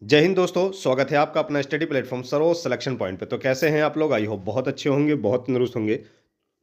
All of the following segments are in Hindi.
जय हिंद दोस्तों, स्वागत है आपका अपना study platform Saroj selection point पे। तो कैसे हैं आप लोग? आई होप बहुत अच्छे होंगे, बहुत तंदुरुस्त होंगे।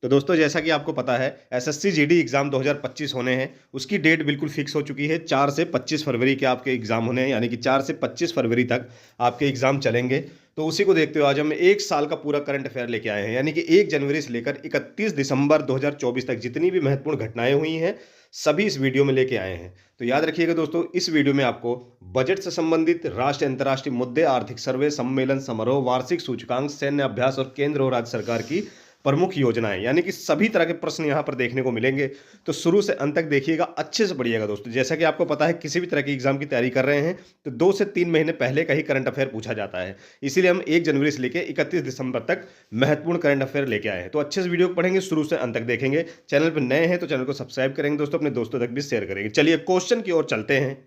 तो दोस्तों, जैसा कि आपको पता है, एसएससी जीडी एग्जाम 2025 होने हैं। उसकी डेट बिल्कुल फिक्स हो चुकी है। 4 से 25 फरवरी के आपके एग्जाम होने हैं, यानी कि 4 से 25 फरवरी तक आपके एग्जाम चलेंगे। तो उसी को देखते हुए आज हम एक साल का पूरा करंट अफेयर लेके आए हैं, यानी कि 1 जनवरी से लेकर 31 दिसंबर 2024 तक जितनी भी महत्वपूर्ण घटनाएं हुई हैं, सभी इस वीडियो में लेके आए हैं। तो याद रखिएगा दोस्तों, इस वीडियो में आपको बजट से संबंधित राष्ट्रीय अंतर्राष्ट्रीय मुद्दे, आर्थिक सर्वे, सम्मेलन, समारोह, वार्षिक सूचकांक, सैन्य अभ्यास और केंद्र और राज्य सरकार की प्रमुख योजनाएं, यानी कि सभी तरह के प्रश्न यहां पर देखने को मिलेंगे। तो शुरू से अंत तक देखिएगा, अच्छे से पढ़िएगा दोस्तों। जैसा कि आपको पता है, किसी भी तरह की एग्जाम की तैयारी कर रहे हैं तो 2 से 3 महीने पहले का ही करंट अफेयर पूछा जाता है। इसीलिए हम 1 जनवरी से लेकर 31 दिसंबर तक महत्वपूर्ण करंट अफेयर लेके आए हैं। तो अच्छे से वीडियो को पढ़ेंगे, शुरू से अंत तक देखेंगे। चैनल पर नए हैं तो चैनल को सब्सक्राइब करेंगे दोस्तों, अपने दोस्तों तक भी शेयर करेंगे। चलिए क्वेश्चन की ओर चलते हैं।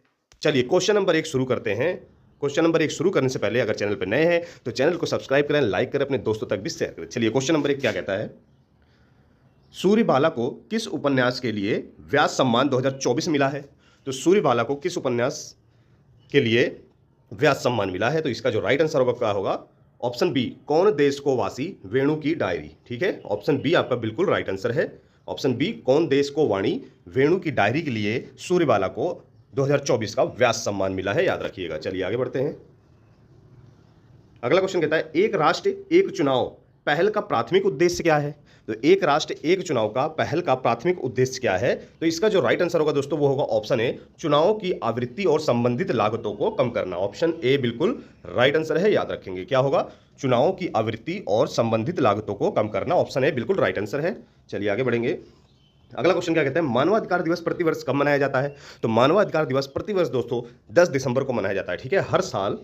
चलिए क्वेश्चन नंबर 1 शुरू करते हैं। क्वेश्चन नंबर 1 शुरू करने से पहले अगर चैनल पर नए हैं तो चैनल को सब्सक्राइब करें, लाइक करें, अपने दोस्तों तक भी शेयर करें। चलिए क्वेश्चन नंबर 1 क्या कहता है? सूर्यबाला को किस उपन्यास के लिए व्यास सम्मान 2024 मिला है? तो सूर्यबाला को किस उपन्यास के लिए व्यास सम्मान मिला है? तो इसका जो राइट आंसर होगा क्या होगा? ऑप्शन बी, कौन देश को वासी वेणु की डायरी। ठीक है, ऑप्शन बी आपका बिल्कुल राइट आंसर है। ऑप्शन बी, कौन देश को वाणी वेणु की डायरी के लिए सूर्यबाला को 2024 का व्यास सम्मान मिला है, याद रखिएगा। चलिए आगे बढ़ते हैं। अगला क्वेश्चन कहता है, एक राष्ट्र एक चुनाव पहल का प्राथमिक उद्देश्य क्या है? तो एक राष्ट्र एक चुनाव का पहल का प्राथमिक उद्देश्य क्या है? तो इसका जो राइट आंसर होगा दोस्तों वो होगा ऑप्शन ए, चुनावों की आवृत्ति और संबंधित लागतों को कम करना। ऑप्शन ए बिल्कुल राइट आंसर है, याद रखेंगे। क्या होगा? चुनावों की आवृत्ति और संबंधित लागतों को कम करना। ऑप्शन ए बिल्कुल राइट आंसर है। चलिए आगे बढ़ेंगे। अगला क्वेश्चन क्या कहता है? मानवाधिकार दिवस प्रतिवर्ष कब मनाया जाता है? तो मानवाधिकार दिवस प्रतिवर्ष दोस्तों 10 दिसंबर को मनाया जाता है। ठीक है, हर साल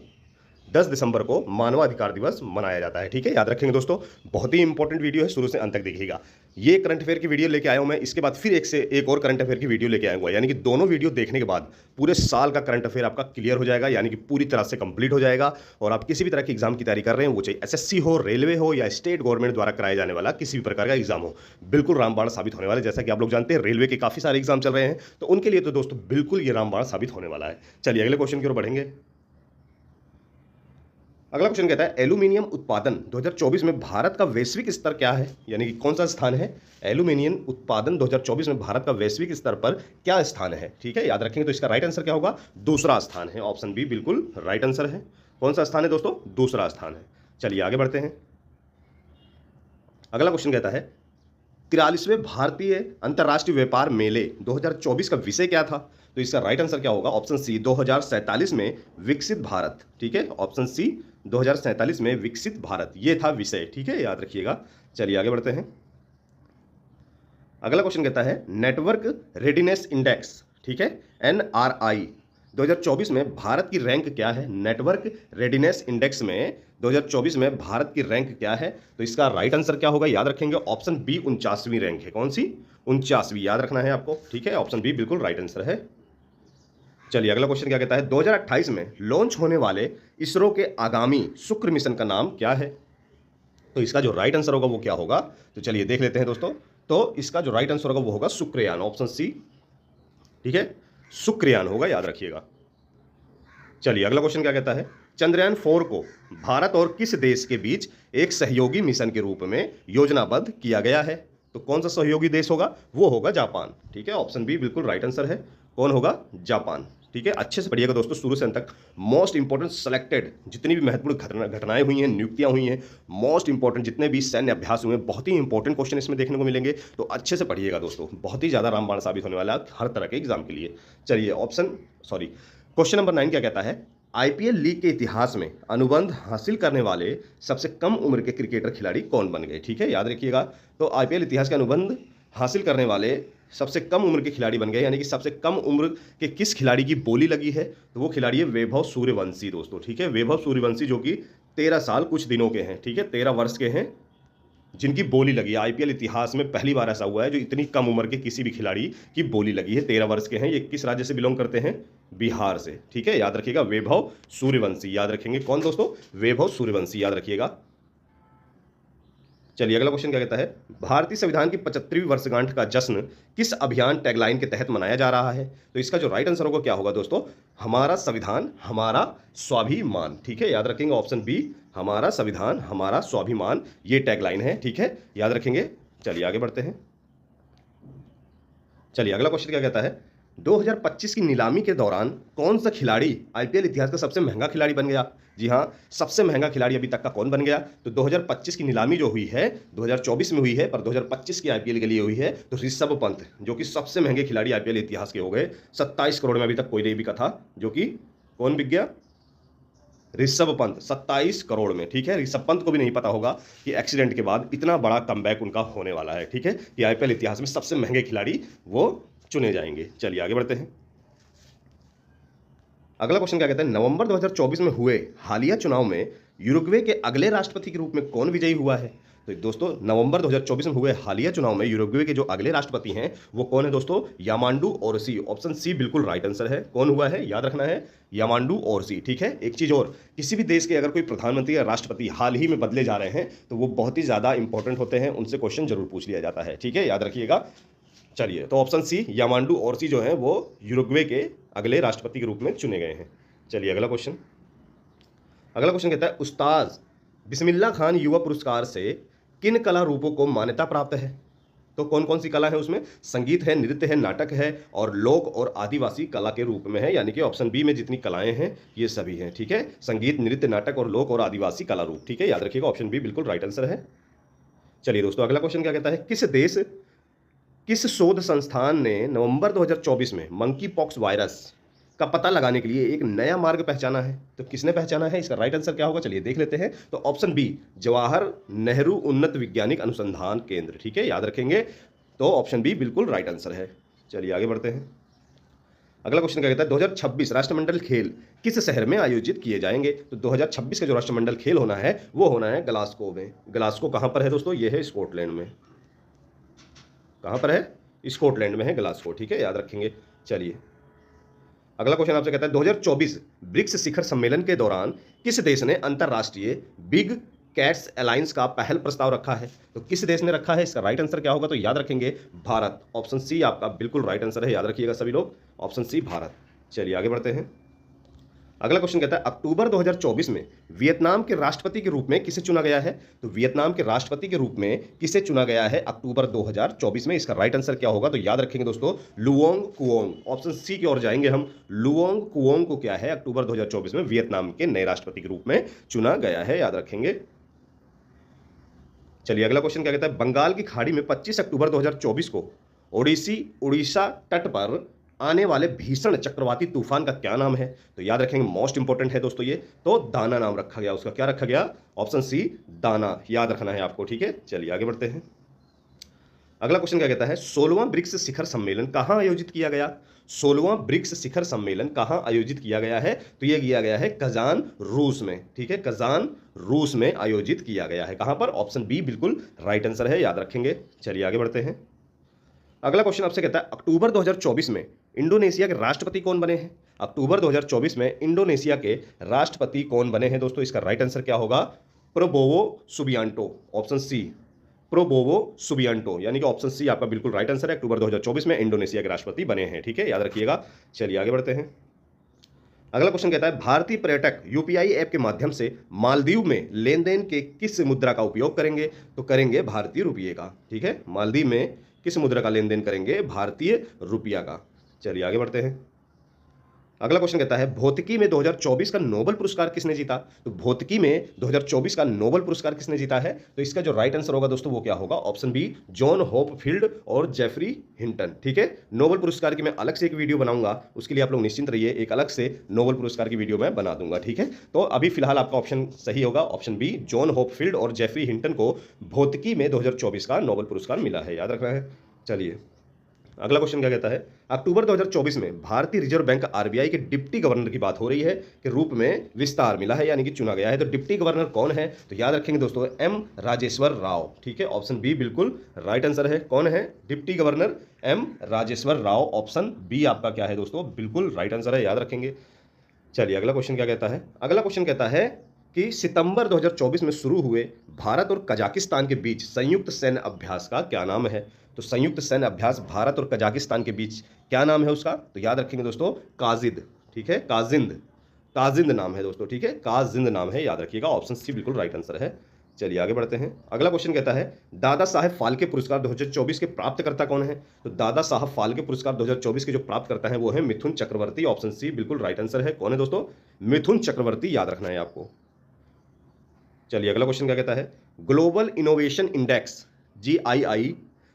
10 दिसंबर को मानवाधिकार दिवस मनाया जाता है। ठीक है, याद रखेंगे दोस्तों। बहुत ही इंपॉर्टेंट वीडियो है, शुरू से अंत तक देखिएगा। ये करंट अफेयर की वीडियो लेके आया हूं मैं, इसके बाद फिर एक और करंट अफेयर की वीडियो लेके आऊंगा, यानी कि दोनों वीडियो देखने के बाद पूरे साल का करंट अफेयर आपका क्लियर हो जाएगा, यानी कि पूरी तरह से कंप्लीट हो जाएगा। और आप किसी भी तरह की एग्जाम की तैयारी कर रहे हैं, वो चाहे एसएससी हो, रेलवे हो या स्टेट गवर्नमेंट द्वारा कराया जाने वाला किसी भी प्रकार का एग्जाम हो, बिल्कुल रामबाण साबित होने वाला है। जैसा कि आप लोग जानते हैं, रेलवे के काफी सारे एग्जाम चल रहे हैं, तो उनके लिए तो दोस्तों बिल्कुल ये रामबाण साबित होने वाला है। चलिए अगले क्वेश्चन की ओर बढ़ेंगे। अगला क्वेश्चन कहता है, एल्यूमिनियम उत्पादन 2024 में भारत का वैश्विक स्तर क्या है, यानी कि कौन सा स्थान है? एल्यूमिनियम उत्पादन 2024 में भारत का वैश्विक स्तर पर क्या स्थान है? ठीक है, याद रखेंगे। तो इसका राइट आंसर क्या होगा? दूसरा स्थान है। ऑप्शन बी बिल्कुल राइट आंसर है। कौन सा स्थान है दोस्तों? दूसरा स्थान है। चलिए आगे बढ़ते हैं। अगला क्वेश्चन कहता है, 43वें भारतीय अंतर्राष्ट्रीय व्यापार मेले 2024 का विषय क्या था? तो इसका राइट आंसर क्या होगा? ऑप्शन सी, 2047 में विकसित भारत। ठीक है, ऑप्शन सी 2047 में विकसित भारत, ये था विषय। ठीक है, याद रखिएगा। चलिए आगे बढ़ते हैं। अगला क्वेश्चन कहता है, नेटवर्क रेडिनेस इंडेक्स, ठीक है, एनआरआई 2024 में भारत की रैंक क्या है? नेटवर्क रेडिनेस इंडेक्स में 2024 में भारत की रैंक क्या है? तो इसका राइट आंसर क्या होगा? याद रखेंगे। ऑप्शन बी 49वीं रैंक है। कौन सी? 49वीं, याद रखना है आपको। ठीक है, ऑप्शन बी बिल्कुल राइट आंसर है। चलिए अगला क्वेश्चन क्या कहता है, 2028 में लॉन्च होने वाले इसरो के आगामी शुक्र मिशन का नाम क्या है? तो इसका जो राइट आंसर होगा वो क्या होगा? तो चलिए देख लेते हैं दोस्तों। तो इसका जो राइट आंसर होगा वो होगा शुक्रयान। ऑप्शन सी, ठीक है, शुक्रयान होगा, याद रखिएगा। चलिए अगला क्वेश्चन क्या कहता है, चंद्रयान 4 को भारत और किस देश के बीच एक सहयोगी मिशन के रूप में योजनाबद्ध किया गया है? तो कौन सा सहयोगी देश होगा? वो होगा जापान। ठीक है, ऑप्शन बी बिल्कुल राइट आंसर है। कौन होगा? जापान। ठीक है, अच्छे से पढ़िएगा दोस्तों, शुरू से अंत तक। मोस्ट इंपॉर्टेंट सेलेक्टेड जितनी भी महत्वपूर्ण घटनाएं हुई हैं, नियुक्तियां हुई हैं, मोस्ट इंपॉर्टेंट जितने भी सैन्य अभ्यास हुए हैं, बहुत ही इंपॉर्टेंट क्वेश्चन इसमें देखने को मिलेंगे। तो अच्छे से पढ़िएगा दोस्तों, बहुत ही ज्यादा रामबाण साबित होने वाला है हर तरह के एग्जाम के लिए। चलिए क्वेश्चन नंबर 9 क्या कहता है, आईपीएल लीग के इतिहास में अनुबंध हासिल करने वाले सबसे कम उम्र के क्रिकेटर खिलाड़ी कौन बन गए? ठीक है, याद रखिएगा। तो आईपीएल इतिहास के अनुबंध हासिल करने वाले सबसे कम उम्र के खिलाड़ी बन गए, यानी कि सबसे कम उम्र के किस खिलाड़ी की बोली लगी है? तो वो खिलाड़ी है वैभव सूर्यवंशी दोस्तों। ठीक है, वैभव सूर्यवंशी जो कि 13 साल कुछ दिनों के हैं। ठीक है, 13 वर्ष के हैं, जिनकी बोली लगी है। आईपीएल इतिहास में पहली बार ऐसा हुआ है जो इतनी कम उम्र के किसी भी खिलाड़ी की बोली लगी है। 13 वर्ष के हैं। ये किस राज्य से बिलोंग करते हैं? बिहार से। ठीक है, याद रखिएगा, वैभव सूर्यवंशी, याद रखेंगे। कौन दोस्तों? वैभव सूर्यवंशी, याद रखिएगा। चलिए अगला क्वेश्चन क्या कहता है, भारतीय संविधान की 75वीं वर्षगांठ का जश्न किस अभियान टैगलाइन के तहत मनाया जा रहा है? तो इसका जो राइट आंसर होगा क्या होगा दोस्तों, हमारा संविधान हमारा स्वाभिमान। ठीक है, याद रखेंगे ऑप्शन बी, हमारा संविधान हमारा स्वाभिमान, ये टैगलाइन है। ठीक है, याद रखेंगे। चलिए आगे बढ़ते हैं। चलिए अगला क्वेश्चन क्या कहता है, 2025 की नीलामी के दौरान कौन सा खिलाड़ी आईपीएल इतिहास का सबसे महंगा खिलाड़ी बन गया? जी हाँ, सबसे महंगा खिलाड़ी अभी तक का कौन बन गया? तो 2025 की नीलामी जो हुई है 2024 में हुई है, पर 2025 की आईपीएल के लिए हुई है तो ऋषभ पंत, जो कि सबसे महंगे खिलाड़ी आईपीएल इतिहास के हो गए। 27 करोड़ में अभी तक कोई नहीं बिका था, जो कि कौन बिक गया? ऋषभ पंत 27 करोड़ में। ठीक है, ऋषभ पंत को भी नहीं पता होगा कि एक्सीडेंट के बाद इतना बड़ा कमबैक उनका होने वाला है। ठीक है, कि आईपीएल इतिहास में सबसे महंगे खिलाड़ी वो चुने जाएंगे। चलिए आगे बढ़ते हैं। अगला क्वेश्चन क्या कहता है, नवंबर 2024 में हुए हालिया चुनाव में यूरुग्वे के अगले राष्ट्रपति के रूप में कौन विजयी हुआ है? तो दोस्तों नवंबर 2024 में हुए हालिया चुनाव में यूरुग्वे के जो अगले राष्ट्रपति हैं वो कौन है दोस्तों? यामांडू ओरसी। ऑप्शन सी बिल्कुल राइट आंसर है। कौन हुआ है, याद रखना है, यामांडू ओरसी। ठीक है, एक चीज और, किसी भी देश के अगर कोई प्रधानमंत्री या राष्ट्रपति हाल ही में बदले जा रहे हैं तो वो बहुत ही ज्यादा इंपॉर्टेंट होते हैं, उनसे क्वेश्चन जरूर पूछ लिया जाता है। ठीक है, याद रखिएगा। चलिए, तो ऑप्शन सी यामांडू ओरसी जो है वो यूरुग्वे के अगले राष्ट्रपति के रूप में चुने गए हैं। चलिए अगला क्वेश्चन कहता है, उस्ताद बिस्मिल्लाह खान युवा पुरस्कार से किन कला रूपों को मान्यता प्राप्त है? तो कौन कौन सी कला है उसमें? संगीत है, नृत्य है, नाटक है और लोक और आदिवासी कला के रूप में है। यानी कि ऑप्शन बी में जितनी कलाएं हैं ये सभी हैं। ठीक है, संगीत, नृत्य, नाटक और लोक और आदिवासी कला रूप। ठीक है, याद रखिएगा ऑप्शन बी बिल्कुल राइट आंसर है। चलिए दोस्तों अगला क्वेश्चन क्या कहता है, किस शोध संस्थान ने नवंबर 2024 में मंकी पॉक्स वायरस का पता लगाने के लिए एक नया मार्ग पहचाना है? तो किसने पहचाना है, इसका राइट आंसर क्या होगा? चलिए देख लेते हैं। तो ऑप्शन बी जवाहर नेहरू उन्नत वैज्ञानिक अनुसंधान केंद्र। ठीक है, याद रखेंगे, तो ऑप्शन बी बिल्कुल राइट आंसर है। चलिए आगे बढ़ते हैं। अगला क्वेश्चन क्या कहता है, 2026 राष्ट्रमंडल खेल किस शहर में आयोजित किए जाएंगे? तो 2026 का जो राष्ट्रमंडल खेल होना है वो होना है ग्लासगो में। ग्लासगो कहां पर है दोस्तों? ये है स्कॉटलैंड में। कहां पर है? स्कॉटलैंड में है ग्लासगो। ठीक है, याद रखेंगे। चलिए अगला क्वेश्चन आपसे कहता है, 2024 ब्रिक्स शिखर सम्मेलन के दौरान किस देश ने अंतरराष्ट्रीय बिग कैट्स अलायंस का पहल प्रस्ताव रखा है? तो किस देश ने रखा है, इसका राइट आंसर क्या होगा? तो याद रखेंगे भारत। ऑप्शन सी आपका बिल्कुल राइट आंसर है, याद रखिएगा सभी लोग, ऑप्शन सी भारत। चलिए आगे बढ़ते हैं। अगला क्वेश्चन कहता है, अक्टूबर 2024 में वियतनाम के राष्ट्रपति के रूप में किसे चुना गया है? तो वियतनाम के राष्ट्रपति के रूप में किसे चुना गया है अक्टूबर 2024 में? इसका राइट आंसर क्या होगा? तो याद रखेंगे दोस्तों लुओंग कुओंग। ऑप्शन सी की ओर जाएंगे हम। लुओंग कुओंग को क्या है अक्टूबर 2024 में वियतनाम के नए राष्ट्रपति के रूप में चुना गया है, याद रखेंगे। चलिए अगला क्वेश्चन क्या कहता है, बंगाल की खाड़ी में 25 अक्टूबर 2024 को उड़ीसा तट पर आने वाले भीषण चक्रवाती तूफान का क्या नाम है? तो याद रखेंगे मोस्ट इंपोर्टेंट है दोस्तों ये, तो दाना नाम रखा गया उसका। क्या रखा गया? ऑप्शन सी दाना, याद रखना है आपको। ठीक है, चलिए आगे बढ़ते हैं। अगला क्वेश्चन क्या कहता है, 16वां ब्रिक्स शिखर सम्मेलन कहां आयोजित किया गया? 16वां ब्रिक्स शिखर सम्मेलन कहां आयोजित किया गया है? तो यह किया गया है कजान, रूस में। ठीक है, कजान, रूस में आयोजित किया गया है। कहां पर? ऑप्शन बी बिल्कुल राइट आंसर है, याद रखेंगे। चलिए आगे बढ़ते हैं। अगला क्वेश्चन आपसे कहता है, अक्टूबर 2024 में इंडोनेशिया के राष्ट्रपति कौन बने हैं? अक्टूबर 2024 में इंडोनेशिया के राष्ट्रपति कौन बने हैं दोस्तों? इसका राइट आंसर क्या होगा? Prabowo Subianto. Option C Prabowo Subianto, यानी कि ऑप्शन सी आपका बिल्कुल राइट आंसर है। अक्टूबर 2024 में इंडोनेशिया के राष्ट्रपति बने हैं। ठीक है, याद रखिएगा। चलिए आगे बढ़ते हैं। अगला क्वेश्चन कहता है, भारतीय पर्यटक यूपीआई ऐप के माध्यम से मालदीव में लेन देन के किस मुद्रा का उपयोग करेंगे? तो करेंगे भारतीय रुपये का। ठीक है, मालदीव में किस मुद्रा का लेन देन करेंगे? भारतीय रुपया का। चलिए आगे बढ़ते हैं। अगला क्वेश्चन कहता है, भौतिकी में 2024 का नोबेल पुरस्कार किसने जीता? तो भौतिकी में 2024 का नोबेल पुरस्कार किसने जीता है? तो इसका जो राइट आंसर होगा दोस्तों वो क्या होगा? ऑप्शन बी जॉन होपफील्ड और जेफरी हिंटन। ठीक है, नोबेल पुरस्कार की मैं अलग से एक वीडियो बनाऊंगा, उसके लिए आप लोग निश्चिंत रहिए, एक अलग से नोबेल पुरस्कार की वीडियो मैं बना दूंगा। ठीक है, तो अभी फिलहाल आपका ऑप्शन सही होगा, ऑप्शन बी जॉन होपफील्ड और जेफरी हिंटन को भौतिकी में 2024 का नोबेल पुरस्कार मिला है, याद रखना है। चलिए अगला क्वेश्चन क्या कहता है, अक्टूबर 2024 में भारतीय रिजर्व बैंक आरबीआई के डिप्टी गवर्नर की बात हो रही है कि रूप में विस्तार मिला है, यानी कि चुना गया है। तो डिप्टी गवर्नर कौन है? तो याद रखेंगे दोस्तों एम राजेश्वर राव। ठीक है, ऑप्शन बी बिल्कुल राइट आंसर है। कौन है deputy governor? M Rajeshwar Rao. Option B आपका क्या है दोस्तों? बिल्कुल राइट आंसर है, याद रखेंगे। चलिए अगला क्वेश्चन क्या कहता है, अगला क्वेश्चन कहता है कि सितंबर 2024 में शुरू हुए भारत और कजाकिस्तान के बीच संयुक्त सैन्य अभ्यास का क्या नाम है? तो संयुक्त सैन्य अभ्यास भारत और कजाकिस्तान के बीच क्या नाम है उसका? तो याद रखेंगे दोस्तों, काजिद। ठीक है, काजिंद, काजिंद नाम है दोस्तों। ठीक है, काजिंद नाम है, याद रखिएगा। ऑप्शन सी बिल्कुल राइट आंसर है। चलिए आगे बढ़ते हैं। अगला क्वेश्चन कहता है दादा साहेब फाल्के पुरस्कार 2024 के प्राप्तकर्ता कौन है? तो दादा साहब फाल्के पुरस्कार 2024 के जो प्राप्तकर्ता है वो है मिथुन चक्रवर्ती। ऑप्शन सी बिल्कुल राइट आंसर है। कौन है दोस्तों? मिथुन चक्रवर्ती, याद रखना है आपको। चलिए अगला क्वेश्चन क्या कहता है, ग्लोबल इनोवेशन इंडेक्स GII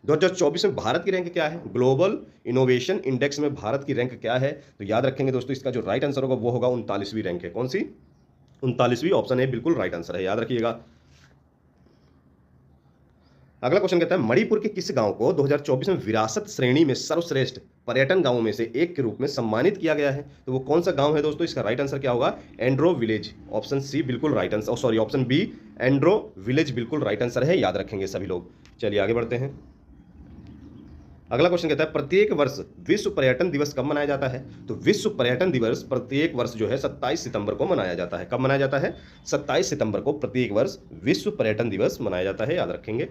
2024 में भारत की रैंक क्या है? ग्लोबल इनोवेशन इंडेक्स में भारत की रैंक क्या है? तो याद रखेंगे दोस्तों, इसका जो राइट आंसर होगा वो होगा 39वीं रैंक है। कौन सी? 39वीं। ऑप्शन ए बिल्कुल राइट आंसर है, याद रखिएगा। अगला क्वेश्चन कहता है मणिपुर के किस गांव को 2024 में विरासत श्रेणी में सर्वश्रेष्ठ पर्यटन गांवों में से एक के रूप में सम्मानित किया गया है? तो वो कौन सा गांव है दोस्तों? इसका राइट आंसर क्या होगा? Andrew village. ऑप्शन सी बिल्कुल right answer, sorry option B Andro village बिल्कुल राइट आंसर है, याद रखेंगे सभी लोग। चलिए आगे बढ़ते हैं। अगला क्वेश्चन कहता है प्रत्येक वर्ष विश्व पर्यटन दिवस कब मनाया जाता है? तो विश्व पर्यटन दिवस प्रत्येक वर्ष जो है 27 सितंबर को मनाया जाता है। कब मनाया जाता है? 27 सितंबर को प्रत्येक वर्ष विश्व पर्यटन दिवस मनाया जाता है, याद रखेंगे।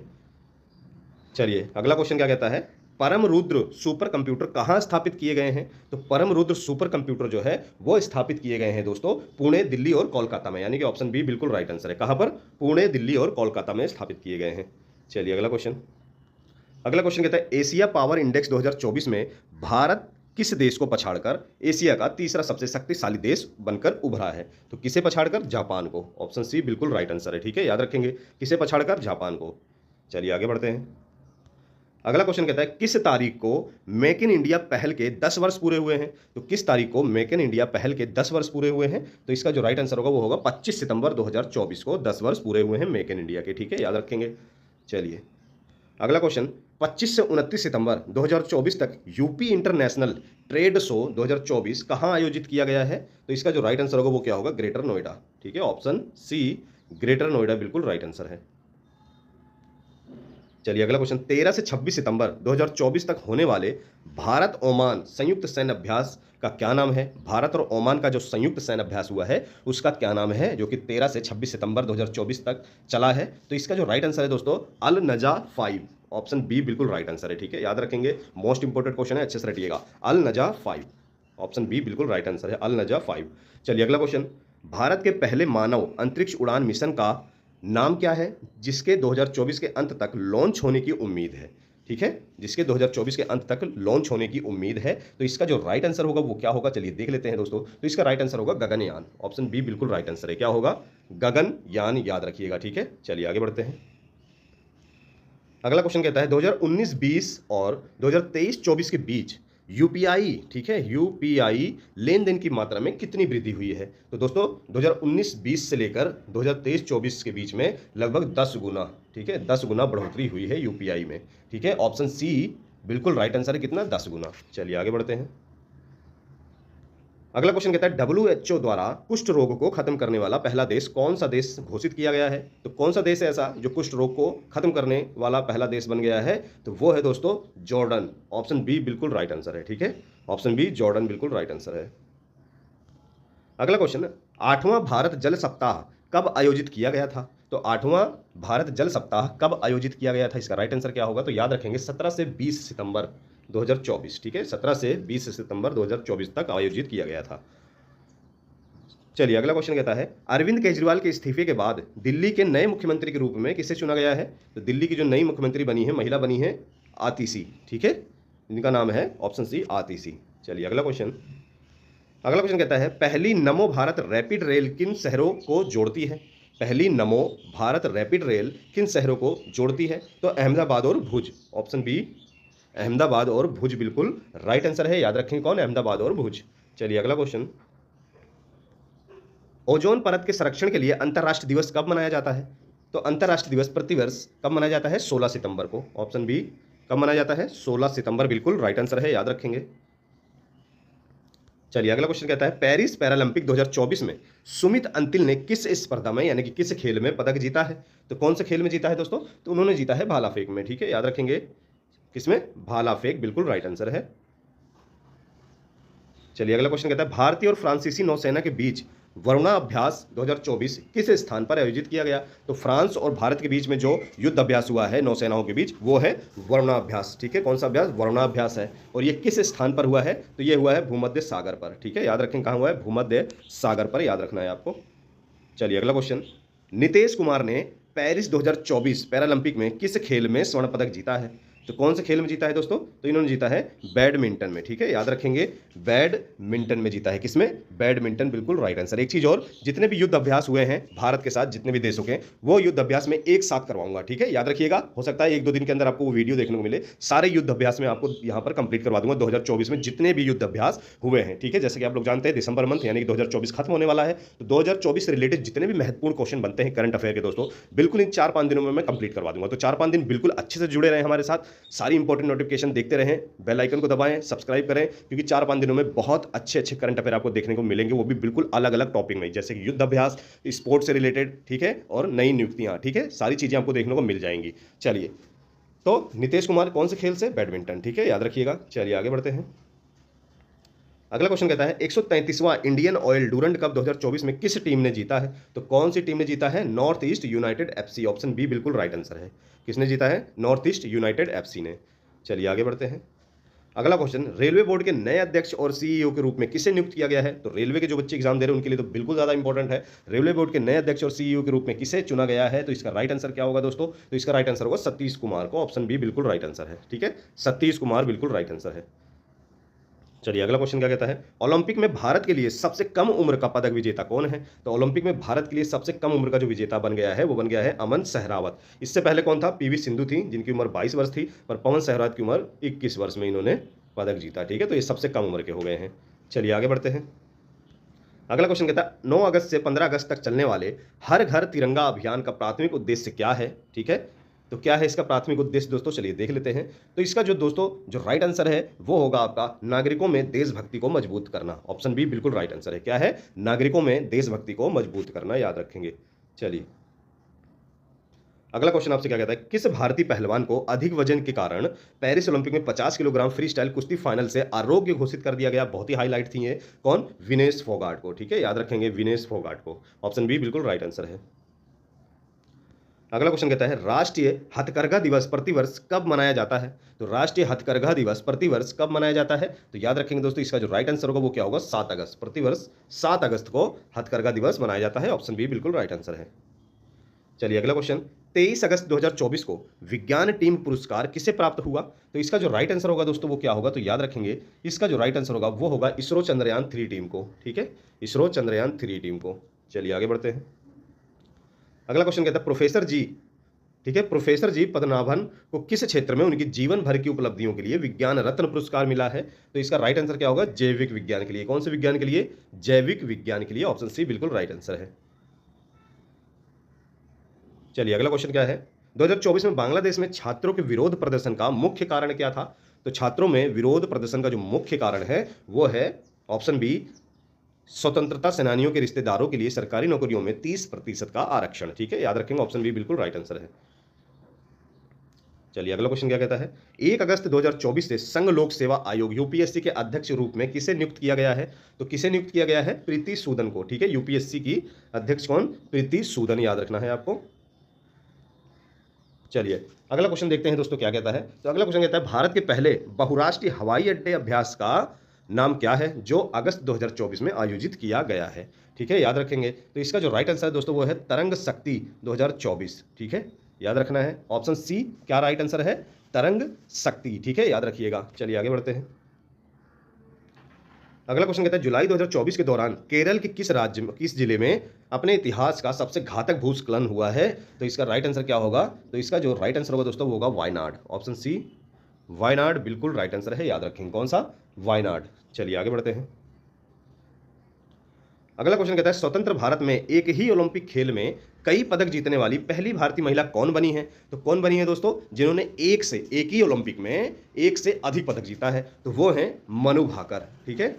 चलिए अगला क्वेश्चन क्या कहता है, परम रुद्र सुपर कंप्यूटर कहाँ स्थापित किए गए हैं? तो परम रुद्र सुपर कंप्यूटर जो है वो स्थापित किए गए हैं दोस्तों पुणे, दिल्ली और कोलकाता में, यानी कि ऑप्शन बी बिल्कुल राइट आंसर है। कहाँ पर? पुणे, दिल्ली और कोलकाता में स्थापित किए गए हैं। चलिए अगला क्वेश्चन। अगला क्वेश्चन कहता है एशिया पावर इंडेक्स 2024 में भारत किस देश को पछाड़कर एशिया का तीसरा सबसे शक्तिशाली देश बनकर उभरा है? तो किसे पछाड़कर? जापान को। ऑप्शन सी बिल्कुल राइट आंसर है। ठीक है, याद रखेंगे, किसे पछाड़कर? जापान को। चलिए आगे बढ़ते हैं। अगला क्वेश्चन कहता है किस तारीख को मेक इन इंडिया पहल के 10 वर्ष पूरे हुए हैं? तो किस तारीख को मेक इन इंडिया पहल के 10 वर्ष पूरे हुए हैं? तो इसका जो राइट आंसर होगा वो होगा 25 सितंबर 2024 को 10 वर्ष पूरे हुए हैं मेक इन इंडिया के। ठीक है, याद रखेंगे। चलिए अगला क्वेश्चन, 25 से 29 सितंबर 2024 तक यूपी इंटरनेशनल ट्रेड शो 2024 कहाँ आयोजित किया गया है? तो इसका जो राइट आंसर होगा वो क्या होगा? ग्रेटर नोएडा। ठीक है, ऑप्शन सी ग्रेटर नोएडा बिल्कुल राइट आंसर है। चलिए अगला क्वेश्चन, 13 से 26 सितंबर 2024 तक होने वाले भारत ओमान संयुक्त सैन्य अभ्यास का क्या नाम है? भारत और ओमान का जो संयुक्त सैन्य अभ्यास हुआ है उसका क्या नाम है, जो कि 13 से 26 सितंबर 2024 तक चला है? तो इसका जो राइट आंसर है दोस्तों अल नजा 5। ऑप्शन बी बिल्कुल राइट आंसर है। ठीक है, याद रखेंगे, मोस्ट इंपोर्टेंट क्वेश्चन है, अच्छे से रटिएगा। अल नजा 5, ऑप्शन बी बिल्कुल राइट आंसर है, अल नजा 5। चलिए अगला क्वेश्चन, भारत के पहले मानव अंतरिक्ष उड़ान मिशन का नाम क्या है जिसके 2024 के अंत तक लॉन्च होने की उम्मीद है? ठीक है, जिसके 2024 के अंत तक लॉन्च होने की उम्मीद है। तो इसका जो राइट आंसर होगा वो क्या होगा? चलिए देख लेते हैं दोस्तों। तो इसका राइट आंसर होगा गगनयान। ऑप्शन बी बिल्कुल राइट आंसर है। क्या होगा? गगनयान, याद रखिएगा। ठीक है, चलिए आगे बढ़ते हैं। अगला क्वेश्चन कहता है 2019-20 और 2023-24 के बीच यूपीआई, ठीक है, यूपीआई लेन देन की मात्रा में कितनी वृद्धि हुई है? तो दोस्तों 2019-20 से लेकर 2023-24 के बीच में लगभग 10 गुना, ठीक है, 10 गुना बढ़ोतरी हुई है यूपीआई में। ठीक है, ऑप्शन सी बिल्कुल राइट आंसर है। कितना? 10 गुना। चलिए आगे बढ़ते हैं। अगला क्वेश्चन कहता है WHO द्वारा कुष्ठ रोग को खत्म करने वाला पहला देश कौन सा देश घोषित किया गया है? तो कौन सा देश है ऐसा जो कुष्ठ रोग को खत्म करने वाला पहला देश बन गया है? तो वो है दोस्तों जॉर्डन। ऑप्शन बी बिल्कुल राइट आंसर है। ठीक है, ऑप्शन बी जॉर्डन बिल्कुल राइट आंसर है। अगला क्वेश्चन, 8वां भारत जल सप्ताह कब आयोजित किया गया था? तो 8वां भारत जल सप्ताह कब आयोजित किया गया था? इसका राइट आंसर क्या होगा? तो याद रखेंगे 17 से 20 सितंबर 2024। ठीक है, 17 से 20 सितंबर 2024 तक आयोजित किया गया था। चलिए अगला क्वेश्चन कहता है अरविंद केजरीवाल के इस्तीफे के बाद दिल्ली के नए मुख्यमंत्री के रूप में किसे चुना गया है? तो दिल्ली की जो नई मुख्यमंत्री बनी है, महिला बनी है, आतिशी। ठीक है, इनका नाम है ऑप्शन सी आतिशी। चलिए अगला क्वेश्चन कहता है पहली नमो भारत रैपिड रेल किन शहरों को जोड़ती है? पहली नमो भारत रैपिड रेल किन शहरों को जोड़ती है? तो अहमदाबाद और भुज। ऑप्शन बी अहमदाबाद और भुज बिल्कुल राइट आंसर है। याद रखेंगे कौन? अहमदाबाद और भुज। चलिए अगला क्वेश्चन, ओजोन परत के संरक्षण के लिए अंतर्राष्ट्रीय दिवस कब मनाया जाता है? तो अंतर्राष्ट्रीय दिवस प्रतिवर्ष कब मनाया जाता है? 16 सितंबर को। ऑप्शन बी कब मनाया जाता है? 16 सितंबर बिल्कुल राइट आंसर है, याद रखेंगे। चलिए अगला क्वेश्चन कहता है पेरिस पैरालंपिक 2024 में सुमित अंतिल ने किस स्पर्धा में, यानी कि किस खेल में पदक जीता है? तो कौन से खेल में जीता है दोस्तों? तो उन्होंने जीता है भाला फेंक में। ठीक है, याद रखेंगे, किसमें? भाला फेंक बिल्कुल राइट आंसर है। चलिए अगला क्वेश्चन कहता है भारतीय और फ्रांसीसी नौसेना के बीच वरुणाभ्यास 2024 किस स्थान पर आयोजित किया गया? तो फ्रांस और भारत के बीच में जो युद्ध अभ्यास हुआ है नौसेनाओं के बीच, वो है वरुणाभ्यास। ठीक है, कौन सा अभ्यास? वरुणाभ्यास है। और ये किस स्थान पर हुआ है? तो ये हुआ है भूमध्य सागर पर। ठीक है, याद रखें कहाँ हुआ है? भूमध्य सागर पर, याद रखना है आपको। चलिए अगला क्वेश्चन। नीतीश कुमार ने पेरिस 2024 पैरालंपिक में किस खेल में स्वर्ण पदक जीता है? तो कौन से खेल में जीता है दोस्तों? तो इन्होंने जीता है बैडमिंटन में। ठीक है, याद रखेंगे, बैडमिंटन में जीता है। किसमें? बैडमिंटन, बिल्कुल राइट आंसर। एक चीज और, जितने भी युद्ध अभ्यास हुए हैं भारत के साथ, जितने भी देशों के, वो युद्ध अभ्यास में एक साथ करवाऊंगा। ठीक है, याद रखिएगा। हो सकता है 1-2 दिन के अंदर आपको वो वीडियो देखने को मिले। सारे युद्ध अभ्यास में आपको यहाँ पर कंप्लीट करवा दूंगा 2024 में जितने भी युद्ध अभ्यास हुए हैं। ठीक है, जैसे कि आप लोग जानते हैं दिसंबर मंथ यानी कि 2024 खत्म होने वाला है, तो 2024 से रिलेटेड जितने भी महत्वपूर्ण क्वेश्चन बनते हैं करंट अफेयर के दोस्तों, बिल्कुल इन 4-5 दिनों में मैं कंप्लीट करवा दूंगा। तो 4-5 दिन बिल्कुल अच्छे से जुड़े रहे हमारे साथ, सारी इंपॉर्टेंट नोटिफिकेशन देखते रहें, बेल आइकन को दबाएं, सब्सक्राइब करें, क्योंकि 4-5 दिनों में बहुत अच्छे अच्छे करंट अफेयर आपको देखने को मिलेंगे, वो भी बिल्कुल अलग अलग टॉपिक में, जैसे कि युद्ध अभ्यास, स्पोर्ट्स से रिलेटेड, ठीक है, और नई नियुक्तियां। ठीक है, सारी चीजें आपको देखने को मिल जाएंगी। चलिए, तो नीतीश कुमार कौन से खेल से? बैडमिंटन। ठीक है, याद रखिएगा। चलिए आगे बढ़ते हैं। अगला क्वेश्चन कहता है 133वां इंडियन ऑयल डूरंड कप 2024 में किस टीम ने जीता है? तो कौन सी टीम ने जीता है? North East United FC. Option B बिल्कुल राइट आंसर है। किसने जीता है? नॉर्थ ईस्ट यूनाइटेड एफसी ने। चलिए आगे बढ़ते हैं। अगला क्वेश्चन, रेलवे बोर्ड के नए अध्यक्ष और सीईओ के रूप में किसे नियुक्त किया गया है? तो रेलवे के जो बच्चे एग्जाम दे रहे हैं उनके लिए तो बिल्कुल ज्यादा इंपॉर्टेंट है। रेलवे बोर्ड के नए अध्यक्ष और सीईओ के रूप में किसे चुना गया है? तो इसका राइट आंसर क्या होगा दोस्तों? तो इसका राइट आंसर होगा सतीश कुमार को। ऑप्शन बी बिल्कुल राइट आंसर है। ठीक है, सतीश कुमार बिल्कुल राइट आंसर है। चलिए अगला क्वेश्चन क्या कहता है, ओलंपिक में भारत के लिए सबसे कम उम्र का पदक विजेता कौन है? तो ओलंपिक में भारत के लिए सबसे कम उम्र का जो विजेता बन गया है वो बन गया है अमन सहरावत। इससे पहले कौन था? पीवी सिंधु थी, जिनकी उम्र 22 वर्ष थी, पर पवन सहरावत की उम्र 21 वर्ष में इन्होंने पदक जीता। ठीक है, तो ये सबसे कम उम्र के हो गए हैं। चलिए आगे बढ़ते हैं। अगला क्वेश्चन कहता है 9 अगस्त से 15 अगस्त तक चलने वाले हर घर तिरंगा अभियान का प्राथमिक उद्देश्य क्या है? ठीक है, तो क्या है इसका प्राथमिक उद्देश्य दोस्तों? चलिए देख लेते हैं। तो इसका जो दोस्तों जो राइट आंसर है वो होगा आपका नागरिकों में देशभक्ति को मजबूत करना। ऑप्शन बी बिल्कुल राइट आंसर है। क्या है? नागरिकों में देशभक्ति को मजबूत करना, याद रखेंगे। चलिए अगला क्वेश्चन आपसे क्या कहता है, किस भारतीय पहलवान को अधिक वजन के कारण पेरिस ओलंपिक में 50 किलोग्राम फ्री स्टाइल कुश्ती फाइनल से अयोग्य घोषित कर दिया गया? बहुत ही हाईलाइट थी ये। कौन? विनेश फोगाट को। ठीक है, याद रखेंगे, विनेश फोगाट को। ऑप्शन बी बिल्कुल राइट आंसर है। अगला क्वेश्चन कहता है राष्ट्रीय हथकरघा दिवस प्रतिवर्ष कब मनाया जाता है? तो राष्ट्रीय हथकरघा दिवस प्रतिवर्ष कब मनाया जाता है? तो याद रखेंगे दोस्तों, इसका जो राइट आंसर होगा वो क्या होगा? 7 अगस्त। प्रतिवर्ष 7 अगस्त को हथकरघा दिवस मनाया जाता है। ऑप्शन बी बिल्कुल राइट आंसर है। चलिए अगला क्वेश्चन, 23 अगस्त 2024 को विज्ञान टीम पुरस्कार किसे प्राप्त हुआ? तो इसका जो राइट आंसर होगा दोस्तों वो क्या होगा? तो याद रखेंगे, इसका जो राइट आंसर होगा वो होगा इसरो चंद्रयान 3 टीम को। ठीक है, इसरो चंद्रयान 3 टीम को। चलिए आगे बढ़ते हैं। अगला क्वेश्चन कहता है प्रोफेसर जी, ठीक है, प्रोफेसर जी पद्मनाभन को किस क्षेत्र में उनकी जीवन भर की उपलब्धियों के लिए विज्ञान रत्न पुरस्कार मिला है? तो इसका राइट आंसर क्या होगा? जैविक विज्ञान के लिए। कौन से विज्ञान के लिए? जैविक विज्ञान के लिए। ऑप्शन सी बिल्कुल राइट आंसर है। चलिए अगला क्वेश्चन क्या है, 2024 में बांग्लादेश में छात्रों के विरोध प्रदर्शन का मुख्य कारण क्या था? तो छात्रों में विरोध प्रदर्शन का जो मुख्य कारण है वो है ऑप्शन बी, स्वतंत्रता सेनानियों के रिश्तेदारों के लिए सरकारी नौकरियों में 30% का आरक्षण। ठीक है, याद रखेंगे, ऑप्शन बी बिल्कुल राइट आंसर है। चलिए अगला क्वेश्चन क्या कहता है, 1 अगस्त 2024 से संघ लोक सेवा आयोग यूपीएससी के अध्यक्ष रूप में किसे नियुक्त किया गया है? तो किसे नियुक्त किया गया है? प्रीति सूदन को। ठीक है, यूपीएससी की अध्यक्ष कौन? प्रीति सूदन, याद रखना है आपको। चलिए अगला क्वेश्चन देखते हैं दोस्तों क्या कहता है। तो अगला क्वेश्चन कहता है भारत के पहले बहुराष्ट्रीय हवाई अड्डे अभ्यास का नाम क्या है जो अगस्त 2024 में आयोजित किया गया है? ठीक है, याद रखेंगे। तो इसका जो राइट आंसर है दोस्तों वो है तरंग शक्ति 2024। ठीक है, याद रखना है। ऑप्शन सी क्या राइट आंसर है? तरंग शक्ति। ठीक है, याद रखिएगा। चलिए आगे बढ़ते हैं। अगला क्वेश्चन कहता है जुलाई 2024 के दौरान केरल के किस राज्य में, किस जिले में अपने इतिहास का सबसे घातक भूस्खलन हुआ है? तो इसका राइट आंसर क्या होगा? तो इसका जो राइट आंसर होगा दोस्तों वो होगा वायनाड। ऑप्शन सी वायनाड बिल्कुल राइट आंसर है, याद रखेंगे। कौन सा? वायनाड। चलिए आगे बढ़ते हैं। अगला क्वेश्चन कहता है स्वतंत्र भारत में एक ही ओलंपिक खेल में कई पदक जीतने वाली पहली भारतीय महिला कौन बनी है? तो कौन बनी है दोस्तों जिन्होंने एक ही ओलंपिक में एक से अधिक पदक जीता है? तो वो है मनु भाकर। ठीक है,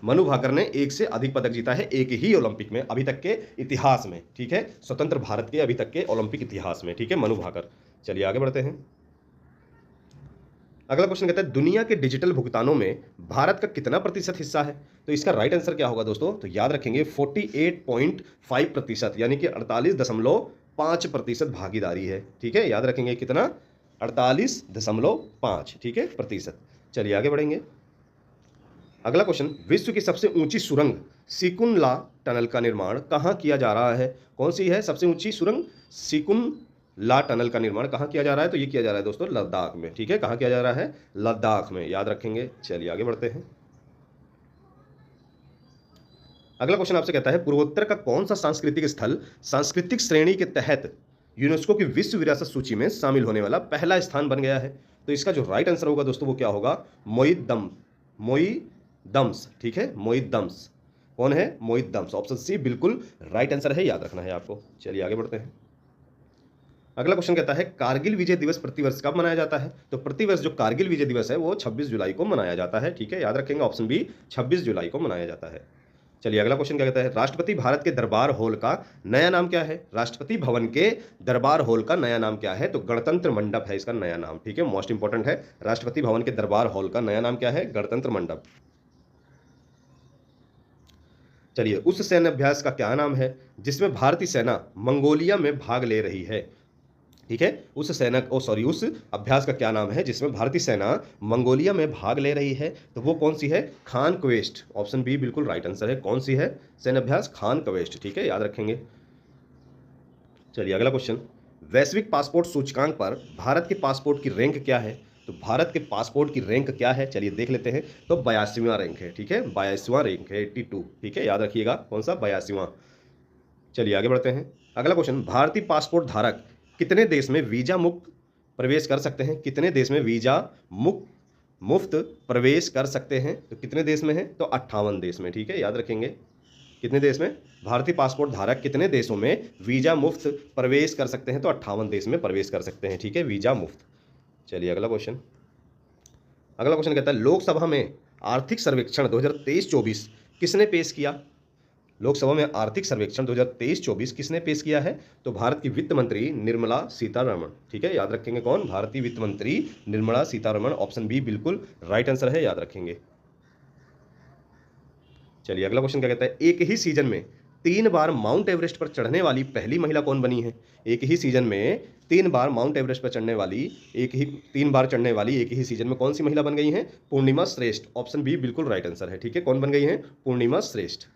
मनु भाकर ने एक से अधिक पदक जीता है एक ही ओलंपिक में अभी तक के इतिहास में। ठीक है, स्वतंत्र भारत के अभी तक के ओलंपिक इतिहास में। ठीक है, मनु भाकर। चलिए आगे बढ़ते हैं। अगला क्वेश्चन कहता है दुनिया के डिजिटल भुगतानों में भारत का कितना प्रतिशत हिस्सा है? तो इसका राइट आंसर क्या होगा दोस्तों? तो याद रखेंगे 48.5% यानी कि 48.5% भागीदारी है। ठीक है, याद रखेंगे कितना? 48.5, ठीक है, प्रतिशत। चलिए आगे बढ़ेंगे। अगला क्वेश्चन, विश्व की सबसे ऊंची सुरंग सिकुन ला टनल का निर्माण कहाँ किया जा रहा है? कौन सी है सबसे ऊंची सुरंग? सिकुन ला टनल का निर्माण कहाँ किया जा रहा है? तो ये किया जा रहा है दोस्तों लद्दाख में। ठीक है, कहाँ किया जा रहा है? लद्दाख में, याद रखेंगे। चलिए आगे बढ़ते हैं। अगला क्वेश्चन आपसे कहता है पूर्वोत्तर का कौन सा सांस्कृतिक स्थल सांस्कृतिक श्रेणी के तहत यूनेस्को की विश्व विरासत सूची में शामिल होने वाला पहला स्थान बन गया है? तो इसका जो राइट आंसर होगा दोस्तों वो क्या होगा? मोइदम्स। ठीक है, मोइदम्स। कौन है? मोइदम्स। ऑप्शन सी बिल्कुल राइट आंसर है, याद रखना है आपको। चलिए आगे बढ़ते हैं। अगला क्वेश्चन कहता है कारगिल विजय दिवस प्रतिवर्ष कब मनाया जाता है? तो प्रतिवर्ष जो कारगिल विजय दिवस है वो 26 जुलाई को मनाया जाता है। ठीक है, याद रखेंगे ऑप्शन बी 26 जुलाई को मनाया जाता है। चलिए अगला क्वेश्चन क्या कहता है राष्ट्रपति भारत के दरबार हॉल का नया नाम क्या है? राष्ट्रपति भवन के दरबार हॉल का नया नाम क्या है? तो गणतंत्र मंडप है इसका नया नाम। ठीक है, मोस्ट इंपॉर्टेंट है। राष्ट्रपति भवन के दरबार हॉल का नया नाम क्या है? गणतंत्र मंडप। चलिए उस सैन्य अभ्यास का क्या नाम है जिसमें भारतीय सेना मंगोलिया में भाग ले रही है? ठीक है, उस अभ्यास का क्या नाम है जिसमें भारतीय सेना मंगोलिया में भाग ले रही है? तो वो कौन सी है? खान क्वेस्ट। ऑप्शन बी बिल्कुल राइट आंसर है। कौन सी है सैन्य अभ्यास? खान क्वेस्ट। ठीक है, याद रखेंगे। चलिए अगला क्वेश्चन, वैश्विक पासपोर्ट सूचकांक पर भारत के पासपोर्ट की रैंक क्या है? तो भारत के पासपोर्ट की रैंक क्या है? चलिए देख लेते हैं। तो 82वां रैंक है। ठीक है, 82वां रैंक है, 82। ठीक है, याद रखिएगा कौन सा? 82वां। चलिए आगे बढ़ते हैं। अगला क्वेश्चन, भारतीय पासपोर्ट धारक कितने देश में वीजा मुक्त प्रवेश कर सकते हैं? कितने देश में वीजा मुफ्त प्रवेश कर सकते हैं? तो कितने देश में है? तो 58 देश में। ठीक है, याद रखेंगे कितने देश में भारतीय पासपोर्ट धारक कितने देशों में वीजा मुफ्त प्रवेश कर सकते हैं? तो 58 देश में प्रवेश कर सकते हैं। ठीक है, वीजा मुफ्त। चलिए अगला क्वेश्चन। अगला क्वेश्चन कहता है लोकसभा में आर्थिक सर्वेक्षण 2023-24 किसने पेश किया? लोकसभा में आर्थिक सर्वेक्षण 2023-24 किसने पेश किया है? तो भारत की वित्त मंत्री निर्मला सीतारमण। ठीक है, याद रखेंगे कौन? भारतीय वित्त मंत्री निर्मला सीतारमण। ऑप्शन बी बिल्कुल राइट आंसर है, याद रखेंगे। चलिए अगला क्वेश्चन क्या कहता है एक ही सीजन में 3 बार माउंट एवरेस्ट पर चढ़ने वाली पहली महिला कौन बनी है? एक ही सीजन में 3 बार माउंट एवरेस्ट पर चढ़ने वाली एक ही सीजन में कौन सी महिला बन गई हैं? पूर्णिमा श्रेष्ठ। ऑप्शन बी बिल्कुल राइट आंसर है। ठीक है, कौन बन गई हैं? पूर्णिमा श्रेष्ठ।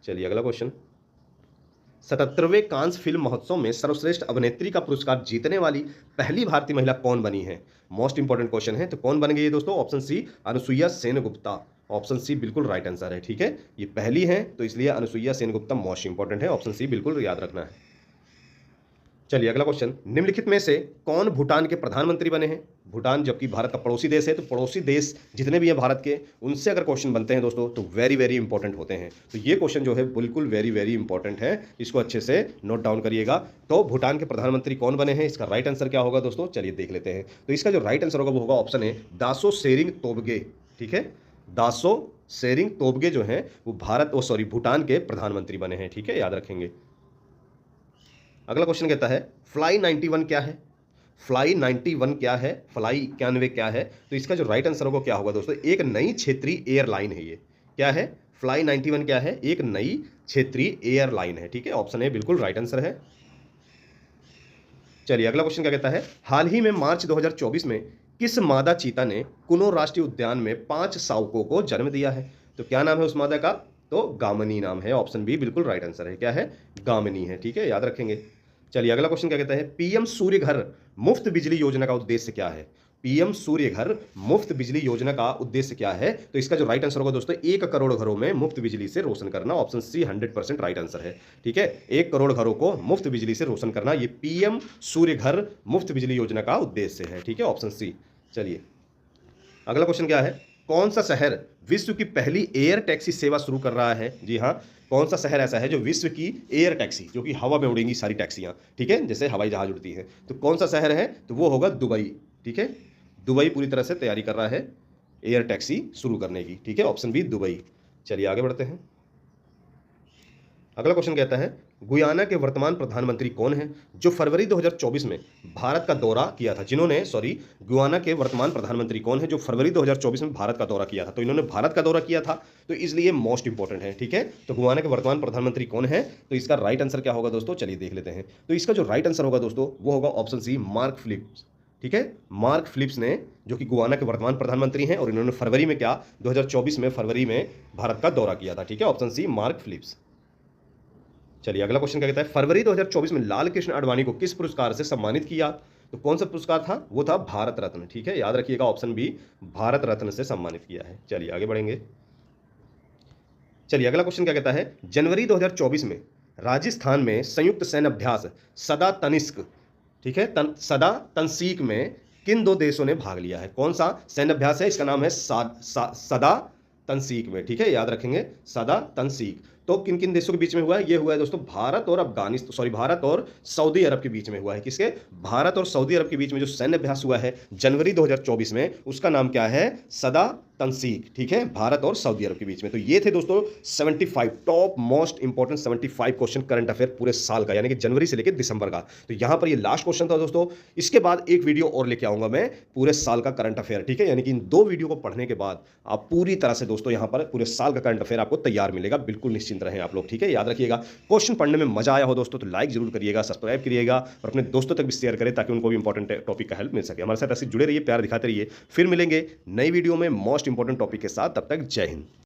चलिए अगला क्वेश्चन, 77वें कांस फिल्म महोत्सव में सर्वश्रेष्ठ अभिनेत्री का पुरस्कार जीतने वाली पहली भारतीय महिला कौन बनी है? मोस्ट इंपॉर्टेंट क्वेश्चन है। तो कौन बन गई है दोस्तों? Option C Anusuiya Sengupta. Option C बिल्कुल राइट आंसर है। ठीक है, ये पहली है तो इसलिए अनुसुईया सेनगुप्ता मोस्ट इंपॉर्टेंट है। ऑप्शन सी बिल्कुल याद रखना है। चलिए अगला क्वेश्चन, निम्नलिखित में से कौन भूटान के प्रधानमंत्री बने हैं? भूटान जबकि भारत का पड़ोसी देश है तो पड़ोसी देश जितने भी हैं भारत के उनसे अगर क्वेश्चन बनते हैं दोस्तों तो वेरी वेरी इंपॉर्टेंट होते हैं। तो ये क्वेश्चन जो है बिल्कुल वेरी वेरी इंपॉर्टेंट है, इसको अच्छे से नोट डाउन करिएगा। तो भूटान के प्रधानमंत्री कौन बने हैं? इसका राइट आंसर क्या होगा दोस्तों? चलिए देख लेते हैं। तो इसका जो राइट आंसर होगा वो होगा ऑप्शन है दासो सेरिंग तोबगे। ठीक है, दासो सेरिंग तोबगे जो है वो भूटान के प्रधानमंत्री बने हैं। ठीक है, याद रखेंगे। अगला क्वेश्चन कहता है फ्लाई 91 क्या है? फ्लाई 91 क्या है? फ्लाई 91 क्या है? तो इसका जो राइट आंसर होगा क्या होगा दोस्तों? एक नई क्षेत्रीय एयरलाइन है। ये क्या है? फ्लाई 91 क्या है? एक नई क्षेत्रीय एयरलाइन है। ठीक है, ऑप्शन ए बिल्कुल राइट आंसर है। चलिए अगला क्वेश्चन क्या कहता है हाल ही में मार्च 2024 में किस मादा चीता ने कुनो राष्ट्रीय उद्यान में 5 शावकों को जन्म दिया है? तो क्या नाम है उस मादा का? तो गामिनी नाम है। ऑप्शन बी बिल्कुल राइट आंसर है। क्या है? गामिनी है। ठीक है, याद रखेंगे। चलिए अगला क्वेश्चन क्या कहता है पीएम सूर्य घर मुफ्त बिजली योजना का उद्देश्य क्या है? पीएम सूर्य घर मुफ्त बिजली योजना का उद्देश्य क्या है? तो इसका जो राइट आंसर होगा दोस्तों 1 करोड़ घरों में मुफ्त बिजली से रोशन करना। ऑप्शन सी 100% राइट आंसर है। ठीक है, 1 करोड़ घरों को मुफ्त बिजली से रोशन करना, ये पीएम सूर्य घर मुफ्त बिजली योजना का उद्देश्य है। ठीक है, ऑप्शन सी। चलिए अगला क्वेश्चन क्या है कौन सा शहर विश्व की पहली एयर टैक्सी सेवा शुरू कर रहा है? जी हाँ, कौन सा शहर ऐसा है जो विश्व की एयर टैक्सी, जो कि हवा में उड़ेंगी सारी टैक्सियां, ठीक है, जैसे हवाई जहाज उड़ती है, तो कौन सा शहर है? तो वो होगा दुबई। ठीक है, दुबई पूरी तरह से तैयारी कर रहा है एयर टैक्सी शुरू करने की। ठीक है, ऑप्शन बी दुबई। चलिए आगे बढ़ते हैं। अगला क्वेश्चन कहता है गुयाना के वर्तमान प्रधानमंत्री कौन है जो फरवरी 2024 में भारत का दौरा किया था। गुयाना के वर्तमान प्रधानमंत्री कौन है जो फरवरी 2024 में भारत का दौरा किया था। तो इन्होंने भारत का दौरा किया था, तो इसलिए मोस्ट इंपॉर्टेंट है। ठीक है, तो गुयाना के वर्तमान प्रधानमंत्री कौन है, तो इसका राइट आंसर क्या होगा दोस्तों, चलिए देख लेते हैं। तो इसका जो राइट आंसर होगा दोस्तों वो होगा ऑप्शन सी, मार्क फिलिप्स। ठीक है, मार्क फिलिप्स ने, जो कि गुयाना के वर्तमान प्रधानमंत्री हैं, और इन्होंने फरवरी में क्या 2024 में फरवरी में भारत का दौरा किया था। ठीक है, ऑप्शन सी मार्क फिलिप्स। चलिए अगला क्वेश्चन क्या कहता है, फरवरी 2024 में लाल कृष्ण आडवाणी को किस पुरस्कार से सम्मानित किया। तो कौन सा पुरस्कार था, वो था भारत रत्न। ठीक है, याद रखिएगा ऑप्शन बी, भारत रत्न से सम्मानित किया है। चलिए आगे बढ़ेंगे। चलिए अगला क्वेश्चन क्या कहता है, जनवरी 2024 में राजस्थान में संयुक्त सैन्य अभ्यास सदा तनिष्क, ठीक है, सदा तनसीक में किन दो देशों ने भाग लिया है। कौन सा सैन्य अभ्यास है, इसका नाम है सदा तनसीक में। ठीक है, याद रखेंगे सदा तनसीक। तो किन किन देशों के बीच में हुआ है, ये हुआ है दोस्तों भारत और सऊदी अरब के बीच में हुआ है। किसके, भारत और सऊदी अरब के बीच में जो सैन्य अभ्यास हुआ है जनवरी 2024 में, उसका नाम क्या है, सदा तनसीक। ठीक है, भारत और सऊदी अरब के बीच में। तो ये थे दोस्तों 75 top most important 75 question current affair पूरे साल का, यानी कि जनवरी से लेकर दिसंबर का। तो यहां पर ये लास्ट क्वेश्चन था दोस्तों। इसके बाद एक वीडियो और लेके आऊंगा मैं पूरे साल का करंट अफेयर। ठीक है, यानी कि इन 2 वीडियो को पढ़ने के बाद आप पूरी तरह से दोस्तों यहां पर पूरे साल का करंट अफेयर आपको तैयार मिलेगा। बिल्कुल निश्चिंत रहें आप लोग। ठीक है, याद रखिएगा क्वेश्चन पढ़ने में मजा आया हो दोस्तों तो लाइक जरूर करिएगा, सब्सक्राइब करिएगा और अपने दोस्तों तक भी शेयर करें ताकि उनको भी इंपॉर्टेंट टॉपिक का हेल्प मिल सके। हमारे साथ ऐसे जुड़े रहिए, प्यार दिखाते रहिए। फिर मिलेंगे नई वीडियो में मोस्ट इंपॉर्टेंट टॉपिक के साथ, तब तक जय हिंद।